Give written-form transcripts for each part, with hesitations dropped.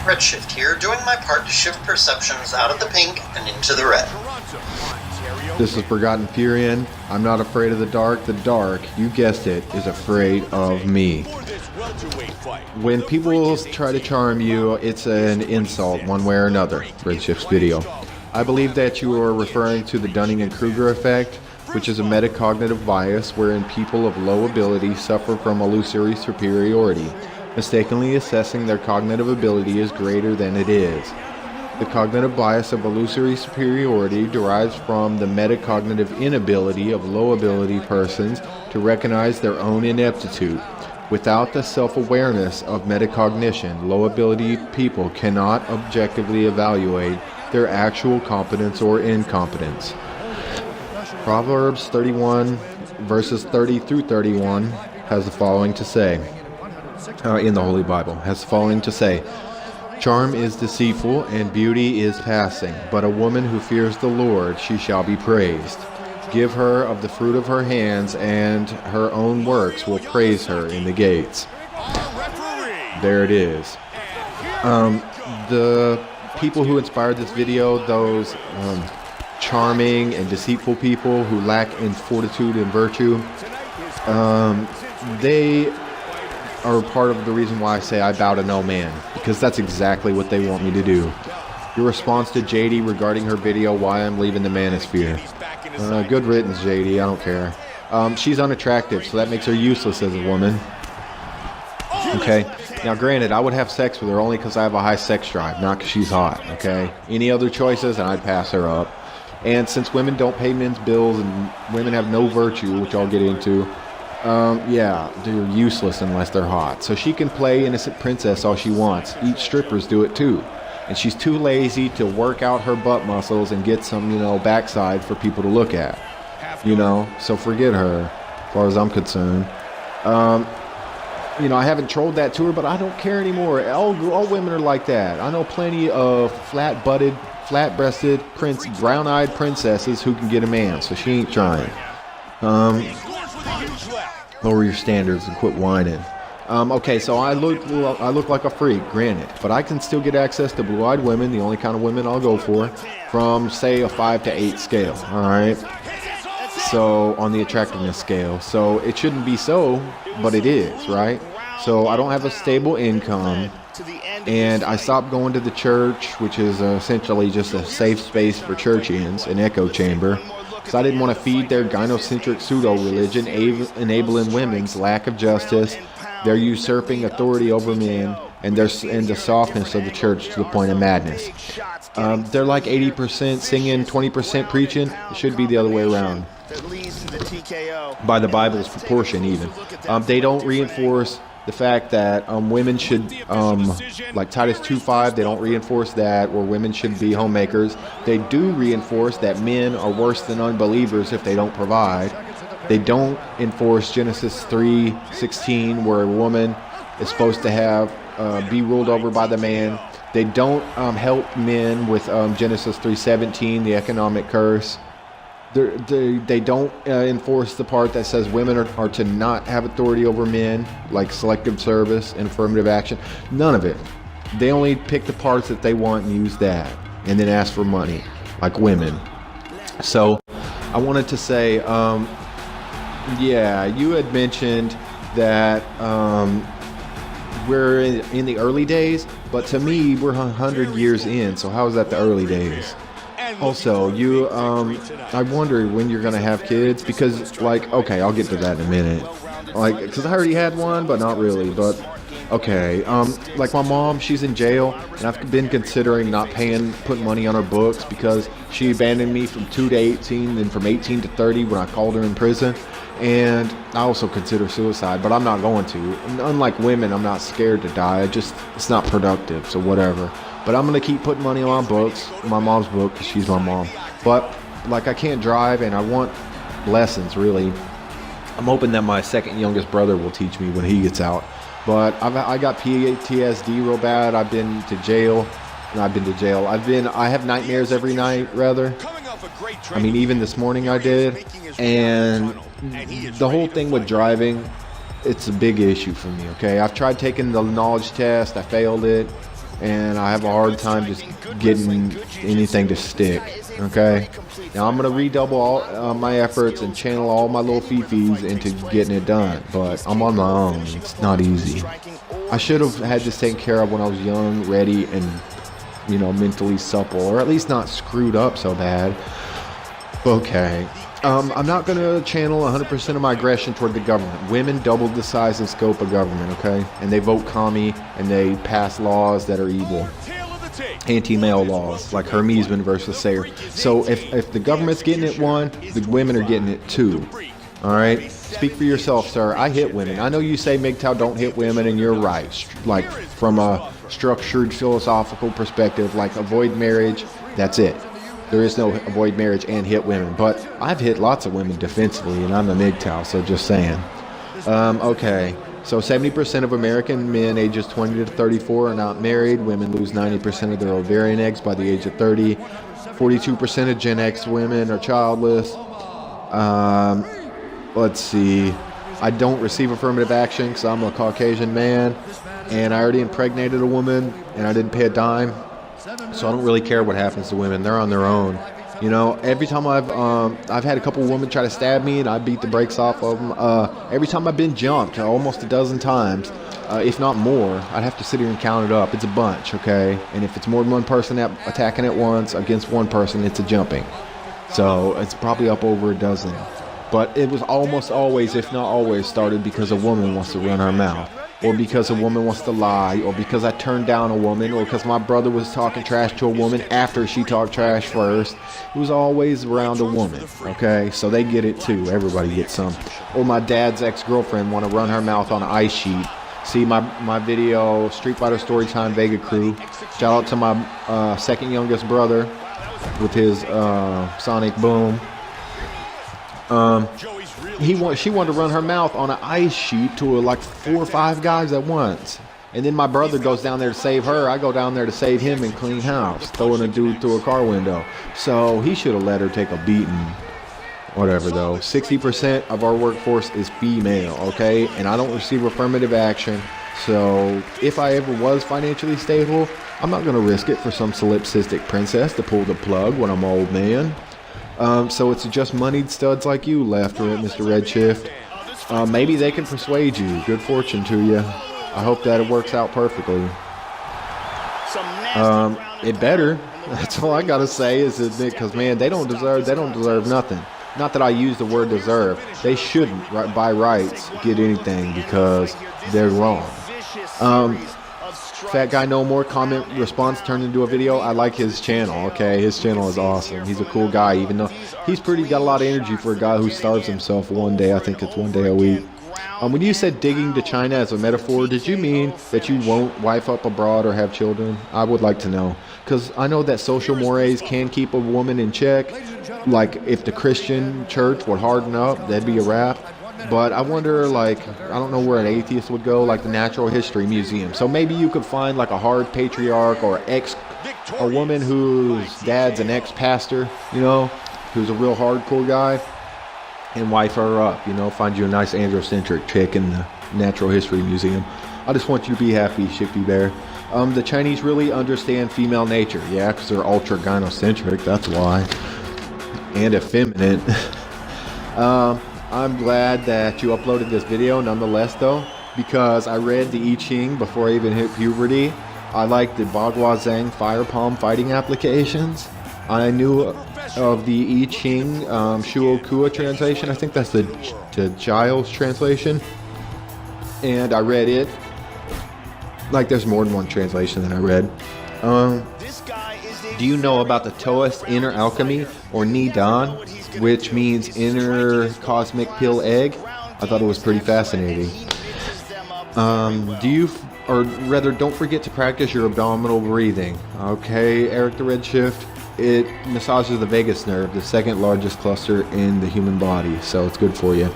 Redshift here, doing my part to shift perceptions out of the pink and into the red. This is Forgotten Furion. I'm not afraid of the dark. The dark, you guessed it, is afraid of me. When people try to charm you, it's an insult one way or another. Redshift's video. I believe that you are referring to the Dunning and Kruger effect, which is a metacognitive bias wherein people of low ability suffer from illusory superiority, mistakenly assessing their cognitive ability as greater than it is. The cognitive bias of illusory superiority derives from the metacognitive inability of low ability persons to recognize their own ineptitude. Without the self-awareness of metacognition, low ability people cannot objectively evaluate their actual competence or incompetence. Proverbs 31 verses 30 through 31 has the following to say, in the Holy Bible, has the following to say, "Charm is deceitful and beauty is passing, but a woman who fears the Lord, she shall be praised. Give her of the fruit of her hands, and her own works will praise her in the gates." There it is. The people who inspired this video, those charming and deceitful people who lack in fortitude and virtue, they are part of the reason why I say I bow to no man, because that's exactly what they want me to do. Your response to JD regarding her video, why I'm leaving the manosphere. Good riddance, JD, I don't care. She's unattractive, so that makes her useless as a woman. Okay, now granted, I would have sex with her only because I have a high sex drive, not because she's hot, okay? Any other choices, and I'd pass her up. And since women don't pay men's bills and women have no virtue, which I'll get into, yeah, they're useless unless they're hot. So she can play innocent princess all she wants. Each strippers do it too. And she's too lazy to work out her butt muscles and get some, backside for people to look at. So forget her, as far as I'm concerned. I haven't trolled that to her, but I don't care anymore. All women are like that. I know plenty of flat-butted, flat-breasted, brown-eyed princesses who can get a man, so she ain't trying. Lower your standards and quit whining. Okay, so I look like a freak, granted, but I can still get access to blue-eyed women, the only kind of women I'll go for, from, say, a 5 to 8 scale, alright? So, on the attractiveness scale. So, it shouldn't be so, but it is, right? So, I don't have a stable income, and I stopped going to the church, which is essentially just a safe space for churchians, an echo chamber, because I didn't want to feed their gynocentric pseudo-religion, enabling women's lack of justice, their usurping authority over men, and the softness of the church to the point of madness. They're like 80% singing, 20% preaching. It should be the other way around. By the Bible's proportion, even. They don't reinforce the fact that women should, like Titus 2:5, they don't reinforce that, or women should be homemakers. They do reinforce that men are worse than unbelievers if they don't provide. They don't enforce Genesis 3:16, where a woman is supposed to be ruled over by the man. They don't help men with Genesis 3:17, the economic curse. They don't enforce the part that says women are to not have authority over men, like selective service and affirmative action. None of it. They only pick the parts that they want and use that, and then ask for money, like women. So I wanted to say, yeah, you had mentioned that we're in the early days, but to me, we're 100 years in, so how is that the early days? Also, I wonder when you're going to have kids, because, okay, I'll get to that in a minute. Because I already had one, but not really, but, okay. My mom, she's in jail, and I've been considering not putting money on her books, because she abandoned me from 2 to 18, and from 18 to 30 when I called her in prison. And I also consider suicide, but I'm not going to. And unlike women, I'm not scared to die. It's not productive, so whatever. But I'm going to keep putting money on books, my mom's book, because she's my mom. But, I can't drive, and I want lessons, really. I'm hoping that my second youngest brother will teach me when he gets out. But I got PTSD real bad. I've been to jail. I have nightmares every night, rather. I mean, even this morning I did. And the whole thing with driving, it's a big issue for me, okay? I've tried taking the knowledge test. I failed it. and I have a hard time just getting anything to stick. Okay, now I'm gonna redouble all my efforts and channel all my little fifis into getting it done, but I'm on my own. It's not easy. I should have had this taken care of when I was young, ready, and mentally supple, or at least not screwed up so bad. Okay. I'm not going to channel 100% of my aggression toward the government. Women doubled the size and scope of government, okay? And they vote commie, and they pass laws that are evil. Anti-male laws, like Hermesman versus Sayer. So if the government's getting it one, the women are getting it two. All right? Speak for yourself, sir. I hit women. I know you say MGTOW don't hit women, and you're right. Like, from a structured philosophical perspective, like avoid marriage, that's it. There is no avoid marriage and hit women, but I've hit lots of women defensively, and I'm a MGTOW, so just saying. Okay, so 70% of American men ages 20 to 34 are not married. Women lose 90% of their ovarian eggs by the age of 30. 42% of Gen X women are childless. Let's see. I don't receive affirmative action because I'm a Caucasian man, and I already impregnated a woman, and I didn't pay a dime. So I don't really care what happens to women. They're on their own. Every time I've had a couple of women try to stab me, and I beat the brakes off of them. Every time I've been jumped, almost a dozen times, if not more, I'd have to sit here and count it up. It's a bunch, okay? And if it's more than one person attacking at once against one person, it's a jumping. So it's probably up over a dozen. But it was almost always, if not always, started because a woman wants to run her mouth, or because a woman wants to lie, or because I turned down a woman, or because my brother was talking trash to a woman after she talked trash first. It was always around a woman, okay? So they get it too. Everybody gets some. Or my dad's ex-girlfriend want to run her mouth on an ice sheet. See my video, Street Fighter Storytime Vega Crew. Shout out to my second youngest brother with his Sonic Boom. She wanted to run her mouth on an ice sheet to like 4 or 5 guys at once. And then my brother goes down there to save her. I go down there to save him and clean house, throwing a dude through a car window. So he should have let her take a beating. Whatever though. 60% of our workforce is female, okay? And I don't receive affirmative action. So if I ever was financially stable, I'm not going to risk it for some solipsistic princess to pull the plug when I'm old man. So it's just moneyed studs like you left, Mr. Redshift. Maybe they can persuade you. Good fortune to you. I hope that it works out perfectly. It better. That's all I gotta say is admit, because man, they don't deserve nothing. Not that I use the word deserve. They shouldn't, by rights, get anything because they're wrong. Fat Guy No More comment response turned into a video. I like his channel, okay? His channel is awesome. He's a cool guy, even though he's got a lot of energy for a guy who starves himself one day. I think it's one day a week. When you said digging to China as a metaphor, did you mean that you won't wife up abroad or have children? I would like to know. Because I know that social mores can keep a woman in check. Like, if the Christian church would harden up, that'd be a wrap. But I wonder, like, I don't know where an atheist would go, like the Natural History Museum. So maybe you could find like a hard patriarch or a woman whose dad's an ex-pastor, who's a real hardcore guy, and wife her up, find you a nice androcentric chick in the Natural History Museum. I just want you to be happy, Shifty Bear. The Chinese really understand female nature. Yeah, because they're ultra gynocentric, that's why. And effeminate. I'm glad that you uploaded this video nonetheless though, because I read the I Ching before I even hit puberty. I like the Bagua Zhang fire palm fighting applications. I knew of the I Ching Shuo Kua translation. I think that's the Giles translation. And I read it. Like, there's more than one translation that I read. Do you know about the Taoist inner alchemy, or Nidan, which means inner cosmic pill egg? I thought it was pretty fascinating. Don't forget to practice your abdominal breathing. Okay, Eric the Redshift. It massages the vagus nerve, the second largest cluster in the human body, so it's good for you.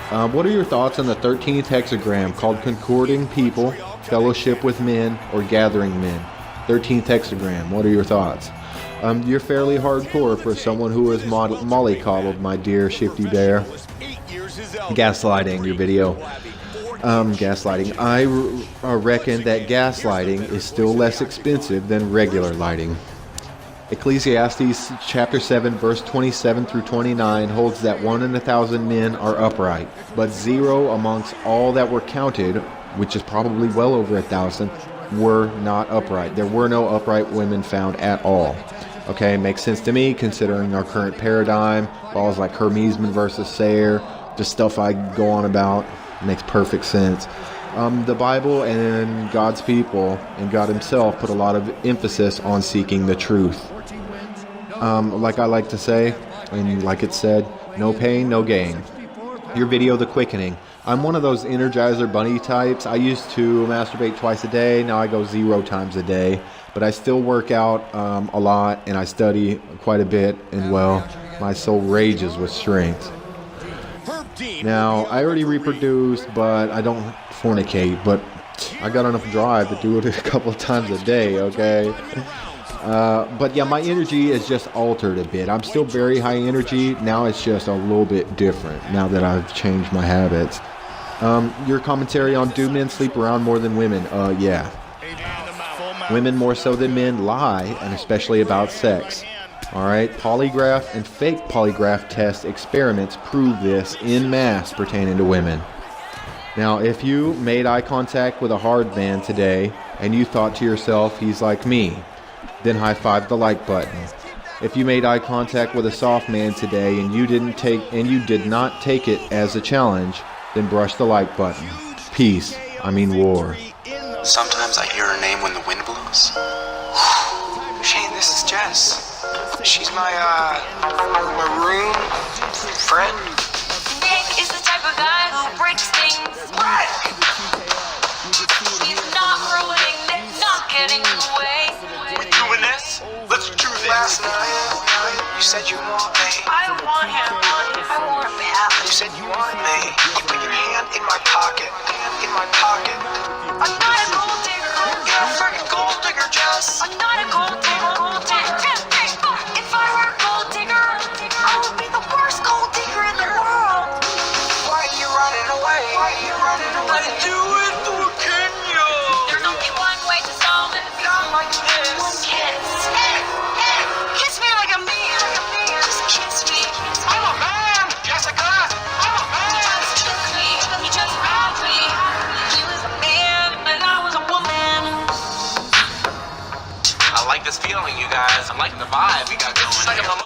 What are your thoughts on the 13th hexagram called concording people, fellowship with men, or gathering men? 13th hexagram, what are your thoughts? You're fairly hardcore for someone who is mollycoddled, my dear Shifty Bear. Gaslighting your video. Gaslighting. I reckon that gaslighting is still less expensive than regular lighting. Ecclesiastes chapter 7 verse 27 through 29 holds that 1 in 1,000 men are upright, but 0 amongst all that were counted, which is probably well over 1,000, were not upright. There were no upright women found at all. Okay, makes sense to me considering our current paradigm, laws like Hermesman versus Sayre, just stuff I go on about. Makes perfect sense. The Bible and God's people and God himself put a lot of emphasis on seeking the truth. Like I like to say, and like it said, no pain, no gain. Your video, The Quickening. I'm one of those Energizer Bunny types. I used to masturbate twice a day. Now I go 0 times a day. But I still work out a lot, and I study quite a bit, and well, my soul rages with strength. Now, I already reproduced, but I don't fornicate, but I got enough drive to do it a couple of times a day, okay? But yeah, my energy is just altered a bit. I'm still very high energy. Now it's just a little bit different now that I've changed my habits. Your commentary on do men sleep around more than women? Yeah. Women more so than men lie, and especially about sex. Alright, polygraph and fake polygraph test experiments prove this in mass pertaining to women. Now, if you made eye contact with a hard man today and you thought to yourself, he's like me, then high-five the like button. If you made eye contact with a soft man today and you did not take it as a challenge, then brush the like button. Peace. I mean war. Sometimes I hear her name when the wind blows. Shane, this is Jess. She's my maroon friend. Nick is the type of guy who breaks things. What? He's not ruining, Nick's not getting in the way. We're doing this? Let's do this. Last night, you said you want me. I want him. I want him bad. You said you wanted me. You put your hand in my pocket. In my pocket. I'm not a gold digger. You're a freaking gold digger, Jess. I'm not a gold digger. If I were a gold digger, I would be the worst gold digger in the world. Why are you running away? Why are you running away? Let's do it for Kenya. There's only one way to solve it. Not like this. Kiss. Kiss me like a man. Just kiss me. I'm a man, Jessica. I'm a man. He just grabbed me. He was a man and I was a woman. I like this feeling, you guys. I'm liking the vibe we got going.